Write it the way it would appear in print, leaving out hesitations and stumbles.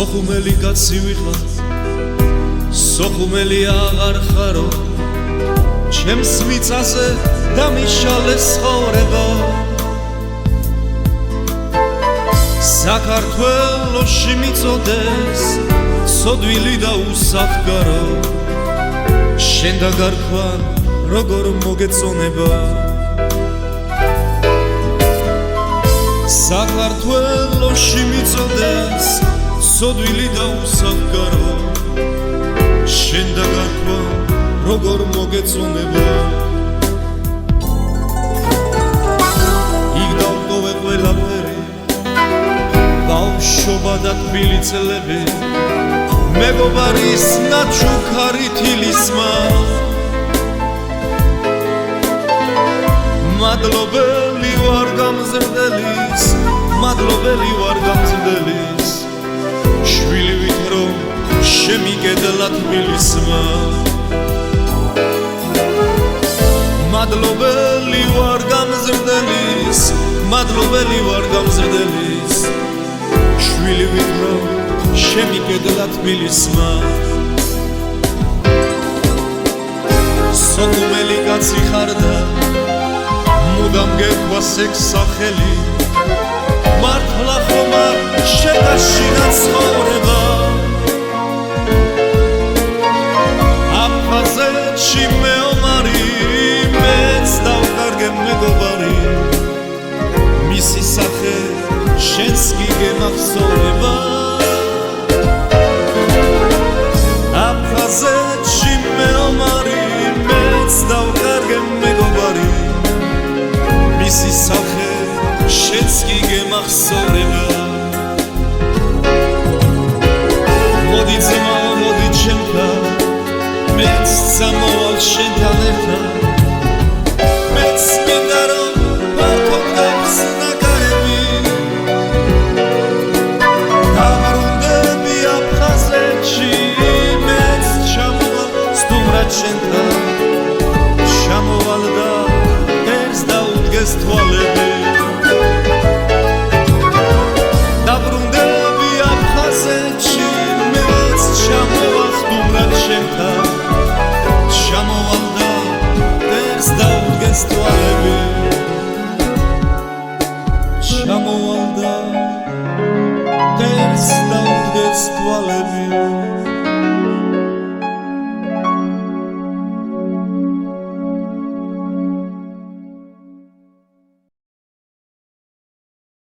სოხუმელი კაცი ვიყავ, სოხუმელი აღარ ხარო, ჩემს მიწაზე დამიშალეს ცხოვრება. საქართველოში მიწოდეს სოდვილი და უსახკარო, შენ დაგარქვან როგორ მოგეწონება. საქართველოში მიწოდეს სოდვილი და უსახკარო, შენ დაგარქვან როგორ მოგეწონება. იქ დავტოვე ყველაფერი, ბავშვობა და თბილი წლები, მეგობარის ნაჩუქარი თილისმა. მადლობელი ვარ გამზრდელის, მადლობელი ვარ გამზრდელის, შვილი ვით რომ შემიგედლა თბილისმა. მადლობელი ვარ გამზრდელის, მადლობელი ვარ გამზრდელის, შვილი ვით რომ შემიგედლა თბილისმა. სოხუმელი კაცი ხარ და მუდამ გექვას ეგ სახელი, მართლა ხომ არ შეგაშინა ცხოვრება. აფხაზეთში მეომარი, მეც დავკარგე მეგობარი, მისი სახე შენს კი გემახსოვნება. აფხაზეთში მეომარი, მეც დავკარგე მეგობარი, მისი სახე შენს კი გემახსოვნება. მოდი ძმაო, მოდი ჩემთან, მეც წამოვალ შენთან ერთად, მეც მინდა რომ ფართო გავხსნა კარები. დაბრუნდები აფხაზეთში, მეც ჩამოვალ სტუმრად შენთან, ჩამოვალ და ერს დაუდგეს თვალები. დაბრუნდები აფხაზეთში, მეც ჩამოვალ სტუმრად შენთან, ჩამოვალ და ერს დაუდგეს თვალები. ჩამოვალ და ერს დაუდგეს თვალები.